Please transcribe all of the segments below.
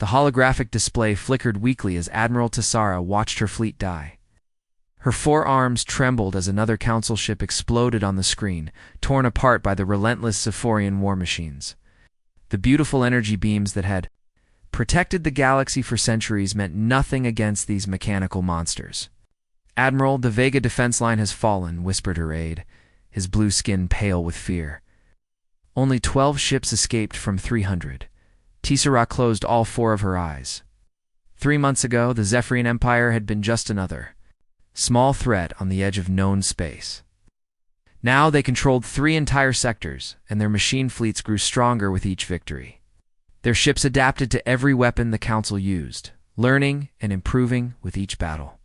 The holographic display flickered weakly as Admiral Tessara watched her fleet die. Her forearms trembled as another council ship exploded on the screen, torn apart by the relentless Sephorian war machines. The beautiful energy beams that had protected the galaxy for centuries meant nothing against these mechanical monsters. "Admiral, the Vega defense line has fallen," whispered her aide, his blue skin pale with fear. Only 12 ships escaped from 300. Tessara closed all 4 of her eyes. 3 months ago, the Zephyrian Empire had been just another small threat on the edge of known space. Now they controlled 3 entire sectors, and their machine fleets grew stronger with each victory. Their ships adapted to every weapon the Council used, learning and improving with each battle.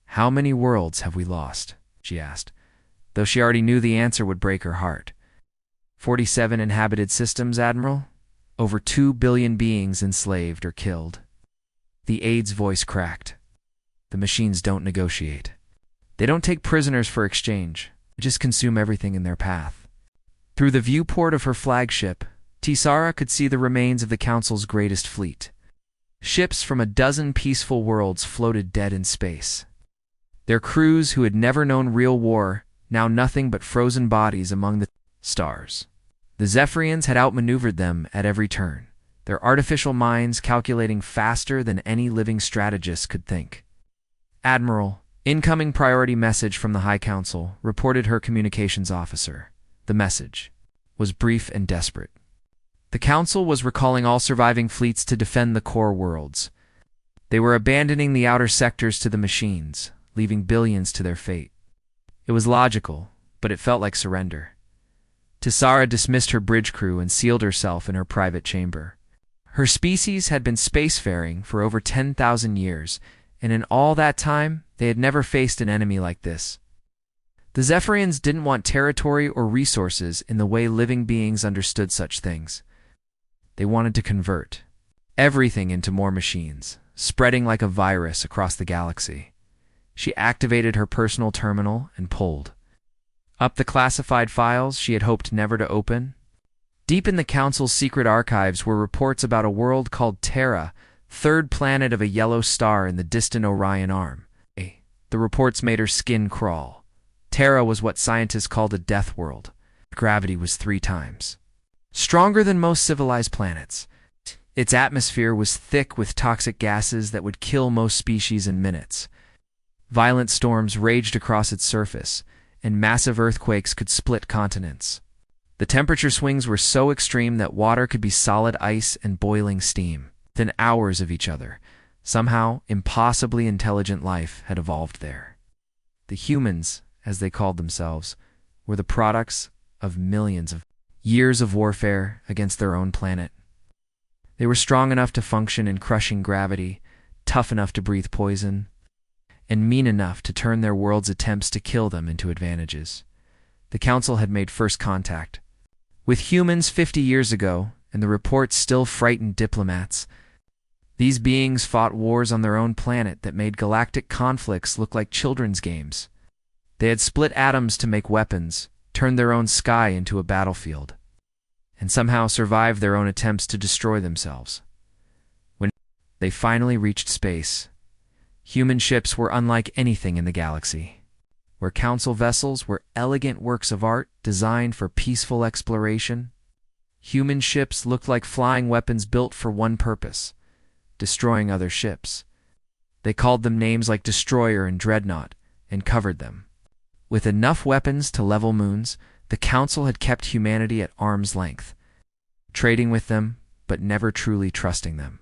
"How many worlds have we lost?" she asked, though she already knew the answer would break her heart. 47 inhabited systems, Admiral. Over 2 billion beings enslaved or killed. The aide's voice cracked. The machines don't negotiate. They don't take prisoners for exchange. They just consume everything in their path. Through the viewport of her flagship, Tessara could see the remains of the Council's greatest fleet. Ships from a dozen peaceful worlds floated dead in space. Their crews, who had never known real war, now nothing but frozen bodies among the stars. The Zephyrians had outmaneuvered them at every turn, their artificial minds calculating faster than any living strategist could think. "Admiral, incoming priority message from the High Council," reported her communications officer. The message was brief and desperate. The Council was recalling all surviving fleets to defend the core worlds. They were abandoning the outer sectors to the machines, leaving billions to their fate. It was logical, but it felt like surrender. Tessara dismissed her bridge crew and sealed herself in her private chamber. Her species had been spacefaring for over 10,000 years, and in all that time, they had never faced an enemy like this. The Zephyrians didn't want territory or resources in the way living beings understood such things. They wanted to convert everything into more machines, spreading like a virus across the galaxy. She activated her personal terminal and pulled up the classified files she had hoped never to open. Deep in the Council's secret archives were reports about a world called Terra, third planet of a yellow star in the distant Orion Arm. The reports made her skin crawl. Terra was what scientists called a death world. Gravity was 3 times stronger than most civilized planets. Its atmosphere was thick with toxic gases that would kill most species in minutes. Violent storms raged across its surface, and massive earthquakes could split continents. The temperature swings were so extreme that water could be solid ice and boiling steam within hours of each other. Somehow, impossibly intelligent life had evolved there. The humans, as they called themselves, were the products of millions of years of warfare against their own planet. They were strong enough to function in crushing gravity, tough enough to breathe poison, and mean enough to turn their world's attempts to kill them into advantages. The Council had made first contact with humans 50 years ago, and the reports still frightened diplomats. These beings fought wars on their own planet that made galactic conflicts look like children's games. They had split atoms to make weapons, turned their own sky into a battlefield, and somehow survived their own attempts to destroy themselves. When they finally reached space, human ships were unlike anything in the galaxy. Where Council vessels were elegant works of art designed for peaceful exploration, human ships looked like flying weapons built for one purpose: destroying other ships. They called them names like Destroyer and Dreadnought, and covered them. With enough weapons to level moons, the Council had kept humanity at arm's length, trading with them, but never truly trusting them.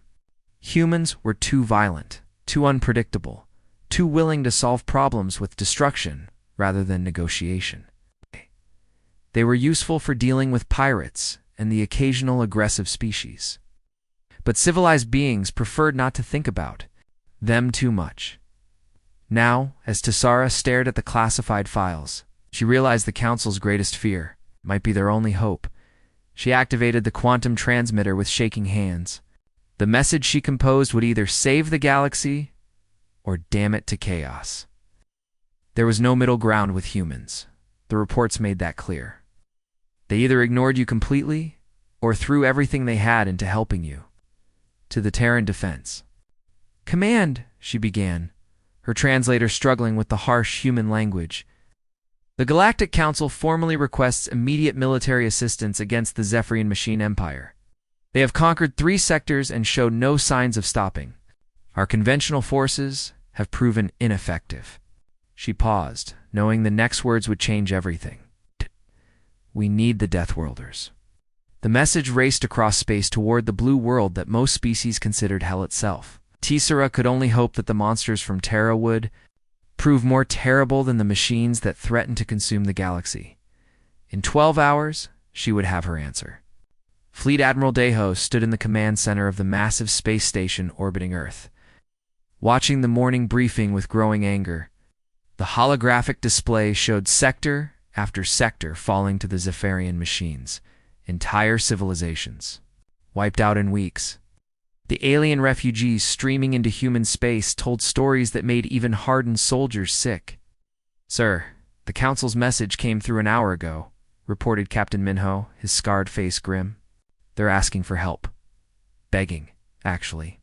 Humans were too violent, too unpredictable, too willing to solve problems with destruction rather than negotiation. They were useful for dealing with pirates and the occasional aggressive species. But civilized beings preferred not to think about them too much. Now, as Tessara stared at the classified files, she realized the Council's greatest fear might be their only hope. She activated the quantum transmitter with shaking hands. The message she composed would either save the galaxy or damn it to chaos. There was no middle ground with humans. The reports made that clear. They either ignored you completely or threw everything they had into helping you. to the Terran defense. "Command," she began, her translator struggling with the harsh human language. "The Galactic Council formally requests immediate military assistance against the Zephyrian Machine Empire. They have conquered 3 sectors and show no signs of stopping. Our conventional forces have proven ineffective." She paused, knowing the next words would change everything. "We need the Deathworlders." The message raced across space toward the blue world that most species considered hell itself. Tessera could only hope that the monsters from Terra would prove more terrible than the machines that threatened to consume the galaxy. In 12 hours, she would have her answer. Fleet Admiral Deho stood in the command center of the massive space station orbiting Earth, watching the morning briefing with growing anger. The holographic display showed sector after sector falling to the Zephyrian machines, entire civilizations, wiped out in weeks. The alien refugees streaming into human space told stories that made even hardened soldiers sick. "Sir, the Council's message came through an hour ago," reported Captain Minho, his scarred face grim. "They're asking for help. Begging, actually."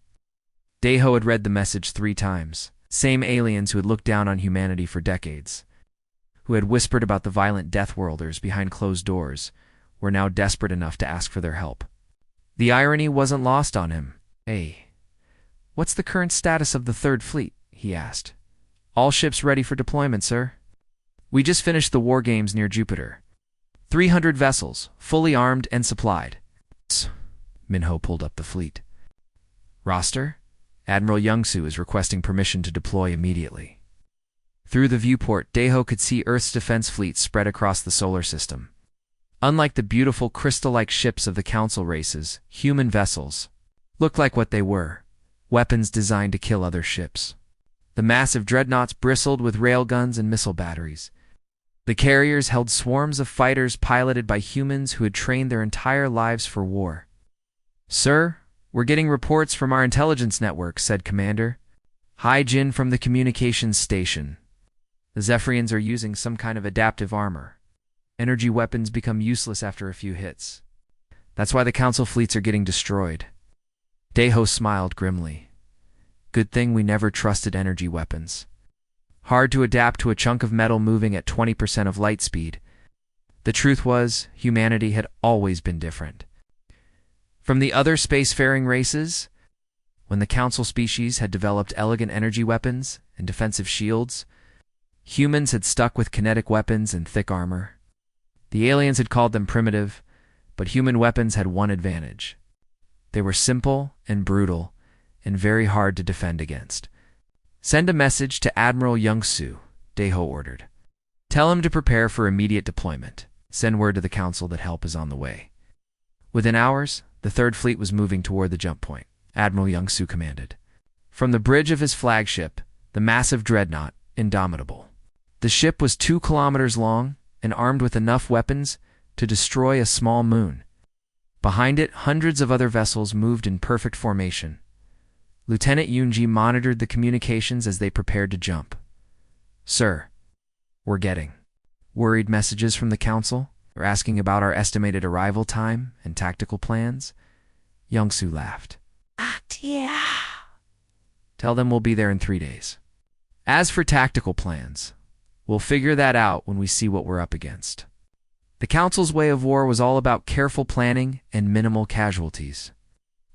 Deho had read the message 3 times. Same aliens who had looked down on humanity for decades, who had whispered about the violent Deathworlders behind closed doors, were now desperate enough to ask for their help. The irony wasn't lost on him. "Hey, what's the current status of the 3rd Fleet?" he asked. "All ships ready for deployment, sir. We just finished the war games near Jupiter. 300 vessels, fully armed and supplied." Minho pulled up the fleet. "Roster? Admiral Youngsu is requesting permission to deploy immediately." Through the viewport, Deho could see Earth's defense fleet spread across the solar system. Unlike the beautiful crystal-like ships of the Council races, human vessels looked like what they were, weapons designed to kill other ships. The massive dreadnoughts bristled with railguns and missile batteries. The carriers held swarms of fighters piloted by humans who had trained their entire lives for war. "Sir, we're getting reports from our intelligence network," said Commander. "Hi Jin from the communications station. The Zephyrians are using some kind of adaptive armor. Energy weapons become useless after a few hits. That's why the Council fleets are getting destroyed." Deho smiled grimly. "Good thing we never trusted energy weapons. Hard to adapt to a chunk of metal moving at 20% of light speed." The truth was, humanity had always been different from the other spacefaring races. When the Council species had developed elegant energy weapons and defensive shields, humans had stuck with kinetic weapons and thick armor. The aliens had called them primitive, but human weapons had one advantage. They were simple and brutal, and very hard to defend against. "Send a message to Admiral Youngsu," Deho ordered. "Tell him to prepare for immediate deployment. Send word to the Council that help is on the way." Within hours, the 3rd Fleet was moving toward the jump point. Admiral Youngsu commanded. From the bridge of his flagship, the massive dreadnought, Indomitable. The ship was 2 kilometers long and armed with enough weapons to destroy a small moon. Behind it, hundreds of other vessels moved in perfect formation. Lieutenant Yunji monitored the communications as they prepared to jump. "Sir, we're getting worried messages from the Council. They're asking about our estimated arrival time and tactical plans." Youngsu laughed. "Yeah. Tell them we'll be there in 3 days. As for tactical plans, we'll figure that out when we see what we're up against." The Council's way of war was all about careful planning and minimal casualties.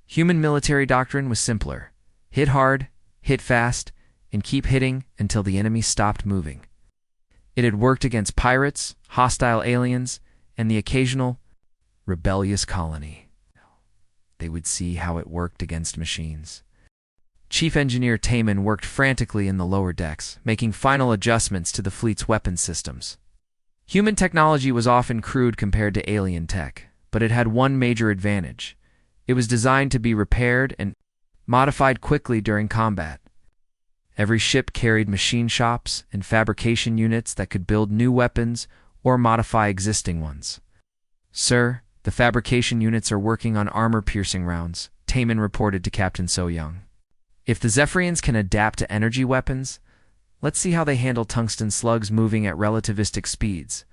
Human military doctrine was simpler. Hit hard, hit fast, and keep hitting until the enemy stopped moving. It had worked against pirates, hostile aliens, and the occasional rebellious colony. They would see how it worked against machines. Chief Engineer Taman worked frantically in the lower decks, making final adjustments to the fleet's weapons systems. Human technology was often crude compared to alien tech, but it had one major advantage. It was designed to be repaired and modified quickly during combat. Every ship carried machine shops and fabrication units that could build new weapons or modify existing ones. "Sir, the fabrication units are working on armor-piercing rounds," Taman reported to Captain So-Young. "If the Zephyrians can adapt to energy weapons, let's see how they handle tungsten slugs moving at relativistic speeds."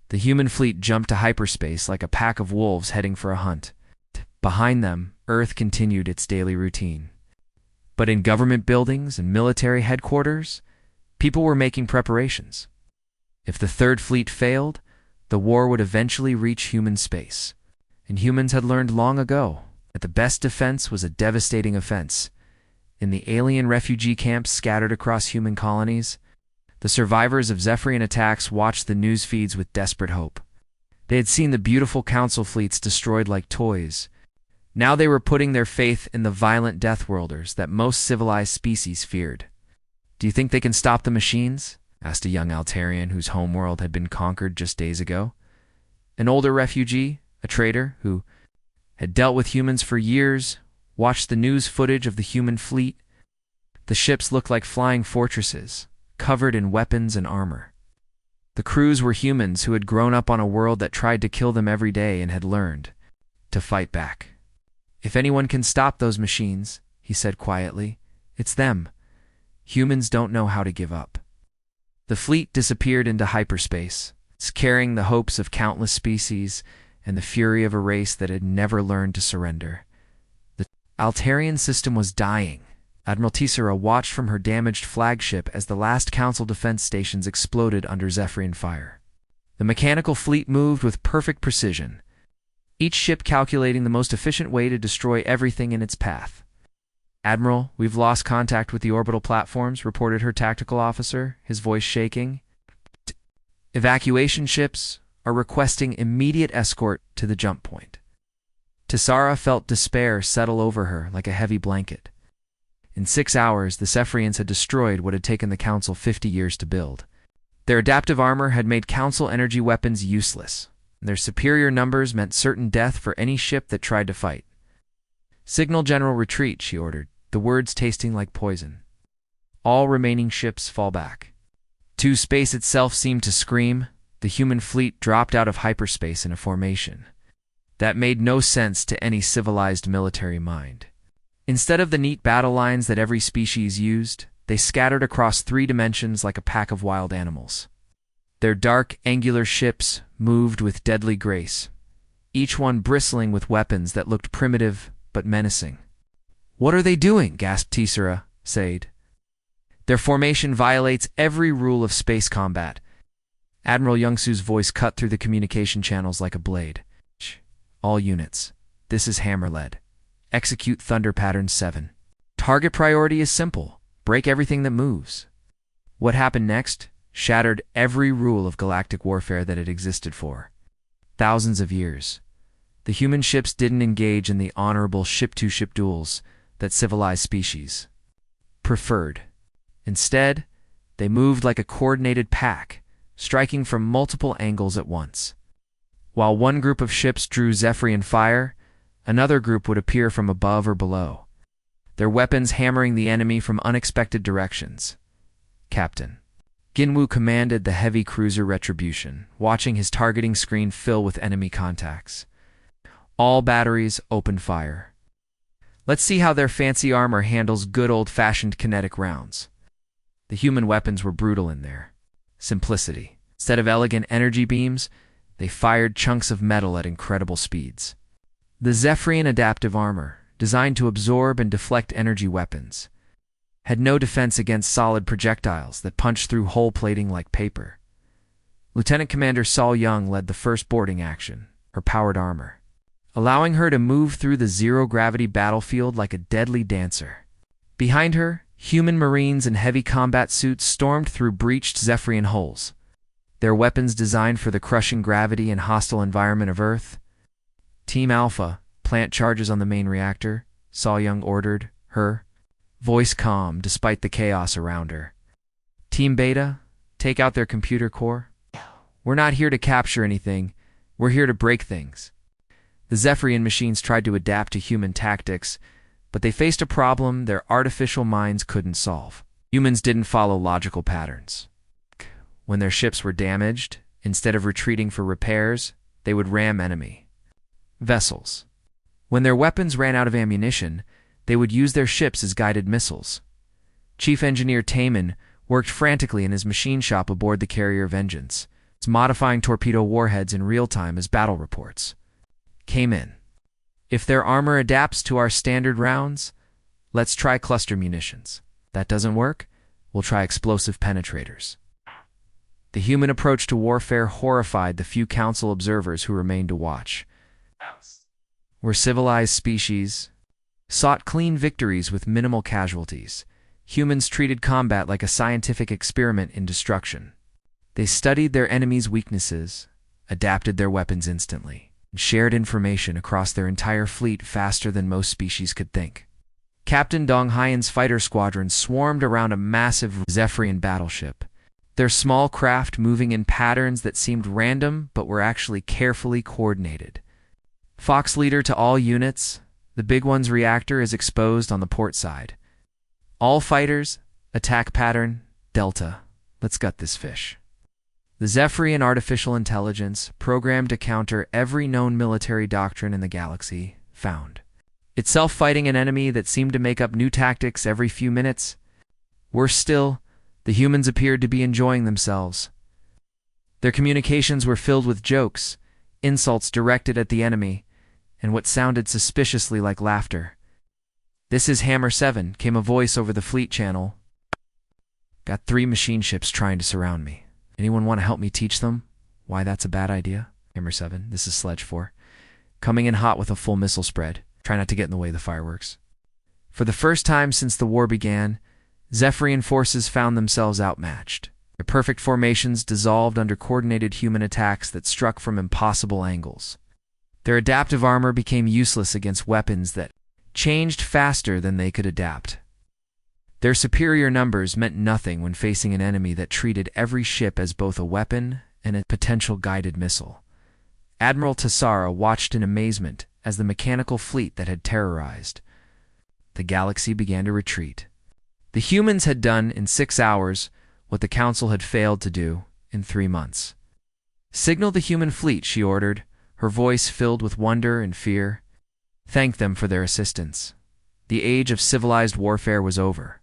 The human fleet jumped to hyperspace like a pack of wolves heading for a hunt. Behind them, Earth continued its daily routine. But in government buildings and military headquarters, people were making preparations. If the Third Fleet failed, the war would eventually reach human space. And humans had learned long ago that the best defense was a devastating offense. In the alien refugee camps scattered across human colonies, the survivors of Zephyrian attacks watched the news feeds with desperate hope. They had seen the beautiful council fleets destroyed like toys. Now they were putting their faith in the violent Deathworlders that most civilized species feared. "Do you think they can stop the machines?" asked a young Altarian whose homeworld had been conquered just days ago. An older refugee, a trader who had dealt with humans for years, watched the news footage of the human fleet. The ships looked like flying fortresses, covered in weapons and armor. The crews were humans who had grown up on a world that tried to kill them every day and had learned to fight back. "If anyone can stop those machines," he said quietly, "it's them. Humans don't know how to give up." The fleet disappeared into hyperspace, carrying the hopes of countless species and the fury of a race that had never learned to surrender. The Altarian system was dying. Admiral Tessera watched from her damaged flagship as the last Council defense stations exploded under Zephyrian fire. The mechanical fleet moved with perfect precision, each ship calculating the most efficient way to destroy everything in its path. "Admiral, we've lost contact with the orbital platforms," reported her tactical officer, his voice shaking. "Evacuation ships are requesting immediate escort to the jump point." Tessera felt despair settle over her like a heavy blanket. In 6 hours, the Zephyrians had destroyed what had taken the Council 50 years to build. Their adaptive armor had made Council energy weapons useless. Their superior numbers meant certain death for any ship that tried to fight. "Signal general retreat," she ordered, the words tasting like poison. "All remaining ships fall back." To space itself seemed to scream. The human fleet dropped out of hyperspace in a formation that made no sense to any civilized military mind. Instead of the neat battle lines that every species used, they scattered across 3 dimensions like a pack of wild animals. Their dark, angular ships moved with deadly grace, each one bristling with weapons that looked primitive but menacing. "What are they doing?" gasped Tessera, Said. "Their formation violates every rule of space combat." Admiral Youngsu's voice cut through the communication channels like a blade. "Shh. All units. This is Hammerled. Execute Thunder Pattern 7. Target priority is simple. Break everything that moves." What happened next shattered every rule of galactic warfare that had existed for thousands of years. The human ships didn't engage in the honorable ship-to-ship duels that civilized species preferred. Instead, they moved like a coordinated pack, striking from multiple angles at once. While one group of ships drew Zephyrian fire, another group would appear from above or below, their weapons hammering the enemy from unexpected directions. Captain Ginwu commanded the heavy cruiser Retribution, watching his targeting screen fill with enemy contacts. All batteries open fire. Let's see how their fancy armor handles good old-fashioned kinetic rounds. The human weapons were brutal in their simplicity. Instead of elegant energy beams, they fired chunks of metal at incredible speeds. The Zephyrian adaptive armor, designed to absorb and deflect energy weapons, had no defense against solid projectiles that punched through hull plating like paper. Lieutenant Commander Sol Young led the first boarding action, her powered armor, allowing her to move through the zero-gravity battlefield like a deadly dancer. Behind her, human marines in heavy combat suits stormed through breached Zephyrian hulls, their weapons designed for the crushing gravity and hostile environment of Earth. "Team Alpha, plant charges on the main reactor," Sol Young ordered, her voice calm despite the chaos around her. "Team Beta, take out their computer core. We're not here to capture anything, we're here to break things." The Zephyrian machines tried to adapt to human tactics, but they faced a problem their artificial minds couldn't solve. Humans didn't follow logical patterns. When their ships were damaged, instead of retreating for repairs, they would ram enemy vessels. When their weapons ran out of ammunition, they would use their ships as guided missiles. Chief Engineer Taman worked frantically in his machine shop aboard the carrier Vengeance, modifying torpedo warheads in real time as battle reports came in. If their armor adapts to our standard rounds, let's try cluster munitions. That doesn't work? We'll try explosive penetrators. The human approach to warfare horrified the few council observers who remained to watch. We're civilized species, sought clean victories with minimal casualties. Humans treated combat like a scientific experiment in destruction. They studied their enemies' weaknesses, adapted their weapons instantly, and shared information across their entire fleet faster than most species could think. Captain Dong Hyen's fighter squadron swarmed around a massive Zephyrian battleship, their small craft moving in patterns that seemed random but were actually carefully coordinated. Fox leader to all units, the Big One's reactor is exposed on the port side. All fighters, attack pattern, Delta. Let's gut this fish. The Zephyrian artificial intelligence, programmed to counter every known military doctrine in the galaxy, found itself fighting an enemy that seemed to make up new tactics every few minutes. Worse still, the humans appeared to be enjoying themselves. Their communications were filled with jokes, insults directed at the enemy, and what sounded suspiciously like laughter. "This is Hammer 7, came a voice over the fleet channel. Got 3 machine ships trying to surround me. Anyone want to help me teach them why that's a bad idea? Hammer 7, this is Sledge 4. Coming in hot with a full missile spread. Try not to get in the way of the fireworks." For the first time since the war began, Zephyrian forces found themselves outmatched. Their perfect formations dissolved under coordinated human attacks that struck from impossible angles. Their adaptive armor became useless against weapons that changed faster than they could adapt. Their superior numbers meant nothing when facing an enemy that treated every ship as both a weapon and a potential guided missile. Admiral Tassara watched in amazement as the mechanical fleet that had terrorized the galaxy began to retreat. The humans had done in 6 hours what the Council had failed to do in 3 months. "Signal the human fleet," she ordered, her voice filled with wonder and fear. Thank them for their assistance. The age of civilized warfare was over.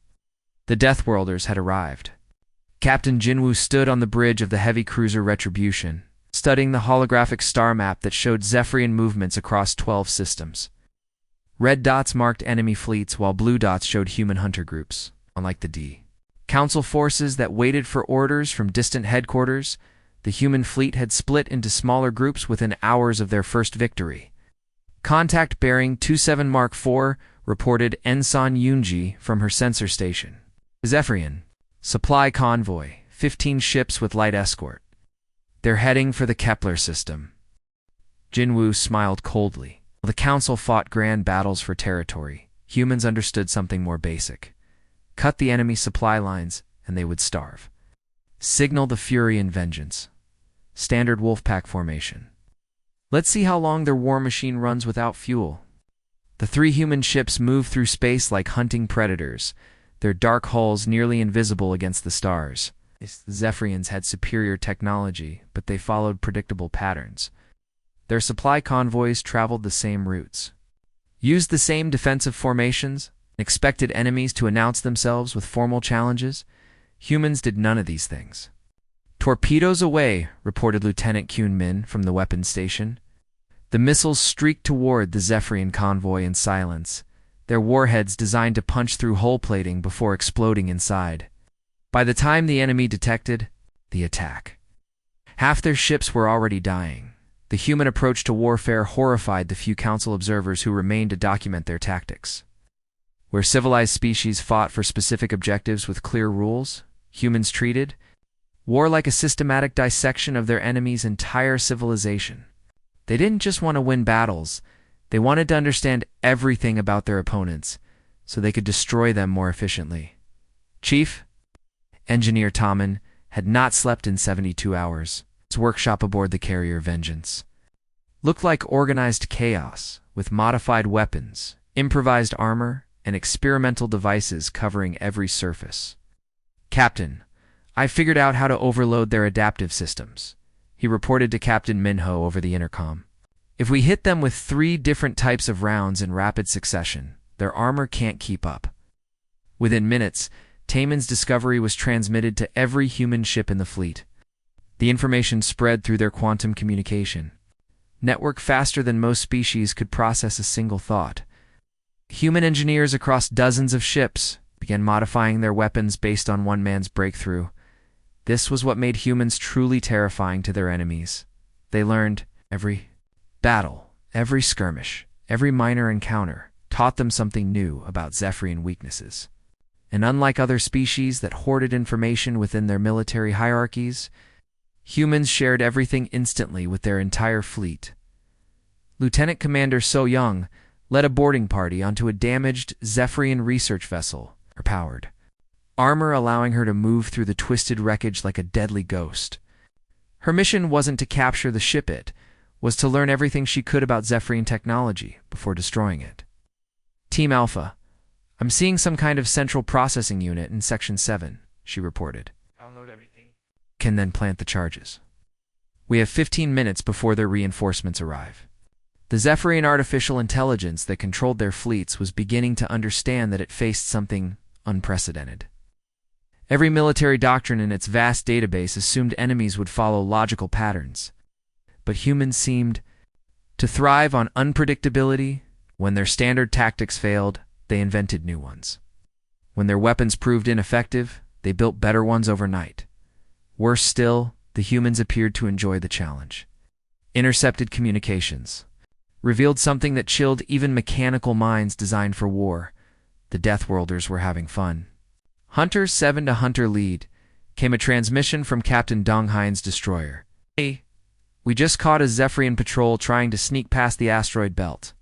The Deathworlders had arrived. Captain Jinwoo stood on the bridge of the heavy cruiser Retribution, studying the holographic star map that showed Zephyrian movements across 12 systems. Red dots marked enemy fleets while blue dots showed human hunter groups, unlike the Council forces that waited for orders from distant headquarters. The human fleet had split into smaller groups within hours of their first victory. Contact bearing 27 Mark IV, reported Ensign Yunji from her sensor station. Zephyrian. Supply convoy, 15 ships with light escort. They're heading for the Kepler system. Jinwoo smiled coldly. While the Council fought grand battles for territory, humans understood something more basic. Cut the enemy supply lines, and they would starve. Signal the fury and vengeance. Standard Wolfpack formation. Let's see how long their war machine runs without fuel. The 3 human ships moved through space like hunting predators, their dark hulls nearly invisible against the stars. The Zephyrians had superior technology, but they followed predictable patterns. Their supply convoys traveled the same routes, used the same defensive formations, and expected enemies to announce themselves with formal challenges. Humans did none of these things. "Torpedoes away," reported Lieutenant Kyun Min from the weapons station. The missiles streaked toward the Zephyrian convoy in silence, their warheads designed to punch through hull plating before exploding inside. By the time the enemy detected the attack, half their ships were already dying. The human approach to warfare horrified the few Council observers who remained to document their tactics. Where civilized species fought for specific objectives with clear rules, humans treated war like a systematic dissection of their enemy's entire civilization. They didn't just want to win battles, they wanted to understand everything about their opponents so they could destroy them more efficiently. Chief, Engineer Tommen, had not slept in 72 hours. His workshop aboard the carrier Vengeance looked like organized chaos, with modified weapons, improvised armor, and experimental devices covering every surface. "Captain, I figured out how to overload their adaptive systems," he reported to Captain Minho over the intercom. "If we hit them with 3 different types of rounds in rapid succession, their armor can't keep up." Within minutes, Tamen's discovery was transmitted to every human ship in the fleet. The information spread through their quantum communication. network faster than most species could process a single thought. Human engineers across dozens of ships began modifying their weapons based on one man's breakthrough. This was what made humans truly terrifying to their enemies. They learned every battle, every skirmish, every minor encounter taught them something new about Zephyrian weaknesses. And unlike other species that hoarded information within their military hierarchies, humans shared everything instantly with their entire fleet. Lieutenant Commander So Young led a boarding party onto a damaged Zephyrian research vessel, powered armor allowing her to move through the twisted wreckage like a deadly ghost. Her mission wasn't to capture the ship, it was to learn everything she could about Zephyrian technology before destroying it. Team Alpha, I'm seeing some kind of central processing unit in Section 7, she reported. I'll load everything. Can then plant the charges. We have 15 minutes before their reinforcements arrive. The Zephyrian artificial intelligence that controlled their fleets was beginning to understand that it faced something unprecedented. Every military doctrine in its vast database assumed enemies would follow logical patterns. But humans seemed to thrive on unpredictability. When their standard tactics failed, they invented new ones. When their weapons proved ineffective, they built better ones overnight. Worse still, the humans appeared to enjoy the challenge. Intercepted communications revealed something that chilled even mechanical minds designed for war. The Deathworlders were having fun. Hunter 7 to Hunter Lead came a transmission from Captain Donghein's destroyer. Hey, we just caught a Zephyrian patrol trying to sneak past the asteroid belt.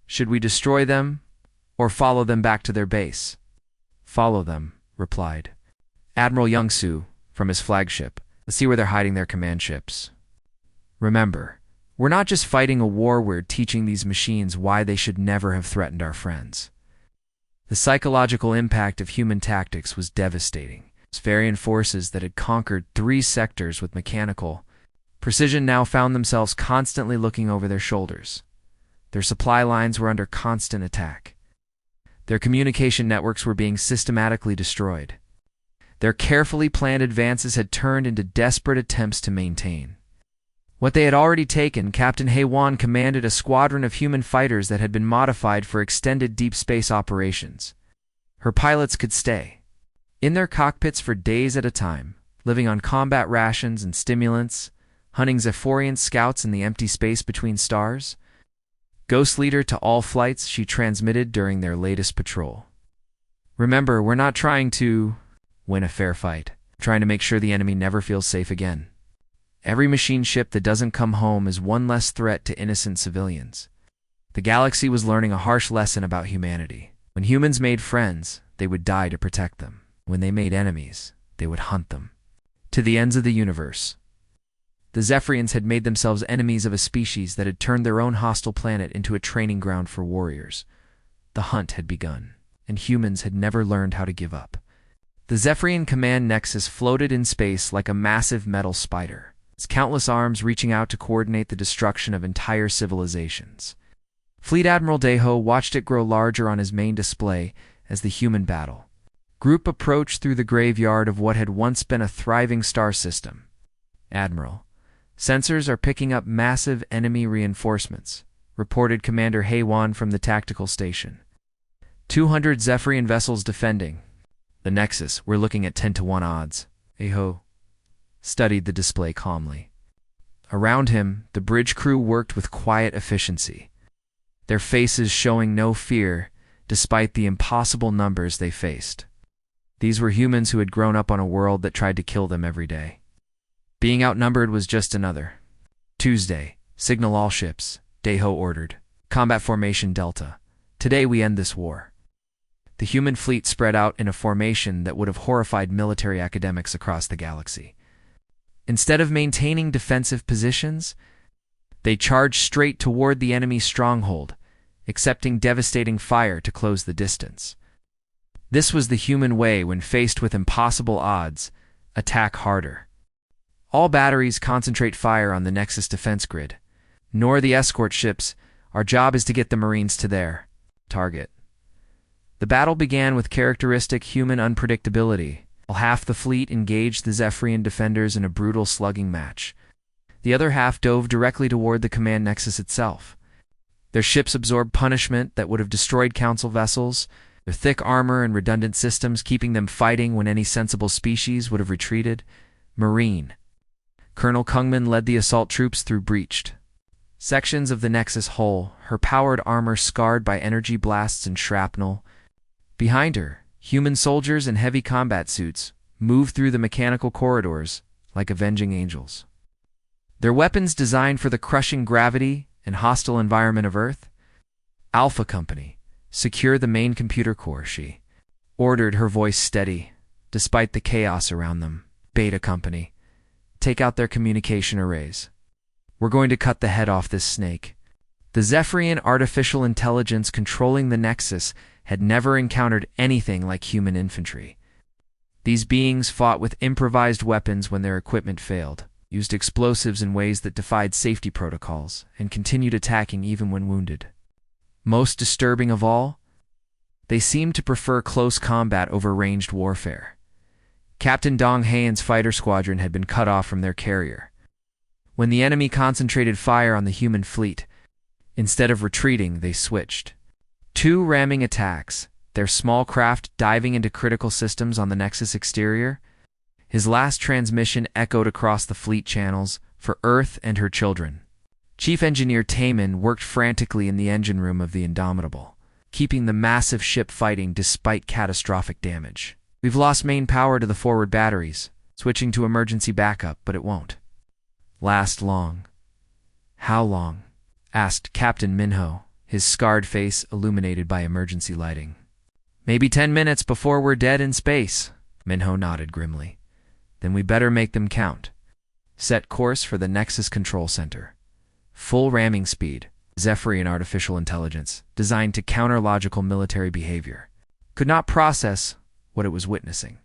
Should we destroy them or follow them back to their base? Follow them, replied Admiral Youngsu from his flagship. Let's see where they're hiding their command ships. Remember, we're not just fighting a war, we're teaching these machines why they should never have threatened our friends. The psychological impact of human tactics was devastating. Zephyrian forces that had conquered 3 sectors with mechanical precision now found themselves constantly looking over their shoulders. Their supply lines were under constant attack. Their communication networks were being systematically destroyed. Their carefully planned advances had turned into desperate attempts to maintain what they had already taken. Captain Heiwan commanded a squadron of human fighters that had been modified for extended deep space operations. Her pilots could stay in their cockpits for days at a time, living on combat rations and stimulants, hunting Zephyrian scouts in the empty space between stars. Ghost leader to all flights, she transmitted during their latest patrol. Remember, we're not trying to win a fair fight, we're trying to make sure the enemy never feels safe again. Every machine ship that doesn't come home is one less threat to innocent civilians. The galaxy was learning a harsh lesson about humanity. When humans made friends, they would die to protect them. When they made enemies, they would hunt them to the ends of the universe. The Zephyrians had made themselves enemies of a species that had turned their own hostile planet into a training ground for warriors. The hunt had begun, and humans had never learned how to give up. The Zephyrian command nexus floated in space like a massive metal spider, its countless arms reaching out to coordinate the destruction of entire civilizations. Fleet Admiral Deho watched it grow larger on his main display as the human battle group approached through the graveyard of what had once been a thriving star system. Admiral, sensors are picking up massive enemy reinforcements, reported Commander Heiwan from the tactical station. 200 Zephyrian vessels defending the Nexus. We're looking at 10-to-1 odds. Deho studied the display calmly. Around him, the bridge crew worked with quiet efficiency, their faces showing no fear despite the impossible numbers they faced. These were humans who had grown up on a world that tried to kill them every day. Being outnumbered was just another. Tuesday, signal all ships, Deho ordered. Combat formation Delta. Today we end this war. The human fleet spread out in a formation that would have horrified military academics across the galaxy. Instead of maintaining defensive positions, they charged straight toward the enemy stronghold, accepting devastating fire to close the distance. This was the human way when faced with impossible odds: attack harder. All batteries concentrate fire on the Nexus defense grid, nor the escort ships. Our job is to get the Marines to their target. The battle began with characteristic human unpredictability. While half the fleet engaged the Zephyrian defenders in a brutal slugging match, The other half dove directly toward the command nexus itself. Their ships absorbed punishment that would have destroyed Council vessels, their thick armor and redundant systems keeping them fighting when any sensible species would have retreated. Marine. Colonel Kungman led the assault troops through breached sections of the Nexus hull, her powered armor scarred by energy blasts and shrapnel. Behind her, human soldiers in heavy combat suits moved through the mechanical corridors like avenging angels. Their weapons designed for the crushing gravity and hostile environment of Earth. Alpha Company, secure the main computer core, she ordered, her voice steady, despite the chaos around them. Beta Company, take out their communication arrays. We're going to cut the head off this snake. The Zephyrian artificial intelligence controlling the Nexus had never encountered anything like human infantry. These beings fought with improvised weapons when their equipment failed, used explosives in ways that defied safety protocols, and continued attacking even when wounded. Most disturbing of all, they seemed to prefer close combat over ranged warfare. Captain Dong Hayan's fighter squadron had been cut off from their carrier. When the enemy concentrated fire on the human fleet, instead of retreating, they switched. 2 ramming attacks, their small craft diving into critical systems on the Nexus exterior. His last transmission echoed across the fleet channels for Earth and her children. Chief Engineer Taman worked frantically in the engine room of the Indomitable, keeping the massive ship fighting despite catastrophic damage. We've lost main power to the forward batteries, switching to emergency backup, but it won't last long. How long? Asked Captain Minho, his scarred face illuminated by emergency lighting. Maybe 10 minutes before we're dead in space. Minho nodded grimly. Then we better make them count. Set course for the Nexus Control Center. Full ramming speed, Zephyrian artificial intelligence, designed to counter logical military behavior, could not process what it was witnessing.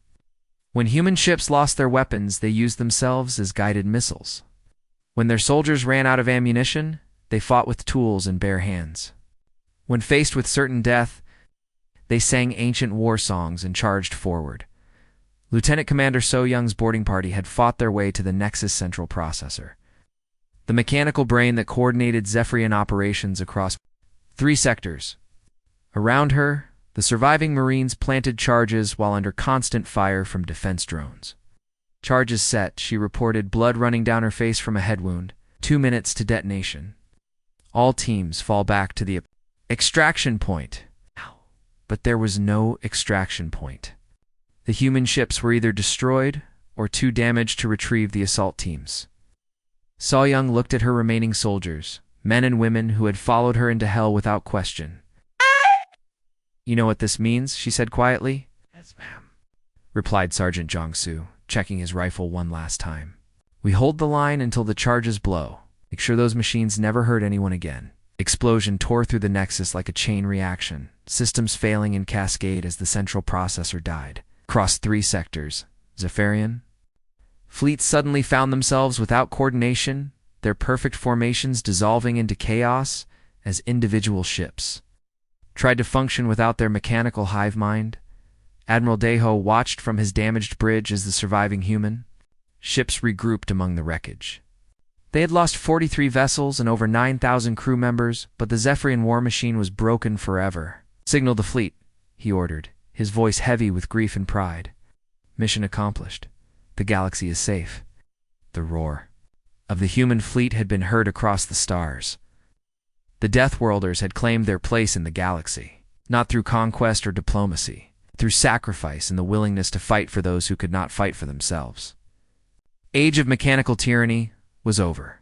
When human ships lost their weapons, they used themselves as guided missiles. When their soldiers ran out of ammunition, they fought with tools and bare hands. When faced with certain death, they sang ancient war songs and charged forward. Lieutenant Commander So Young's boarding party had fought their way to the Nexus Central Processor, the mechanical brain that coordinated Zephyrian operations across 3 sectors. Around her, the surviving Marines planted charges while under constant fire from defense drones. Charges set, she reported, blood running down her face from a head wound. 2 minutes to detonation. All teams fall back to the extraction point. But there was no extraction point. The human ships were either destroyed or too damaged to retrieve the assault teams. So Young looked at her remaining soldiers, men and women who had followed her into hell without question. You know what this means? She said quietly. Yes, ma'am, replied Sergeant Jong-soo, checking his rifle one last time. We hold the line until the charges blow. Make sure those machines never hurt anyone again. Explosion tore through the Nexus like a chain reaction, systems failing in cascade as the central processor died. Across 3 sectors, Zephyrian fleets suddenly found themselves without coordination, their perfect formations dissolving into chaos as individual ships tried to function without their mechanical hive mind. Admiral Daeho watched from his damaged bridge as the surviving human ships regrouped among the wreckage. They had lost 43 vessels and over 9,000 crew members, but the Zephyrian war machine was broken forever. Signal the fleet, he ordered, his voice heavy with grief and pride. Mission accomplished. The galaxy is safe. The roar of the human fleet had been heard across the stars. The Deathworlders had claimed their place in the galaxy, not through conquest or diplomacy, through sacrifice and the willingness to fight for those who could not fight for themselves. Age of mechanical tyranny was over.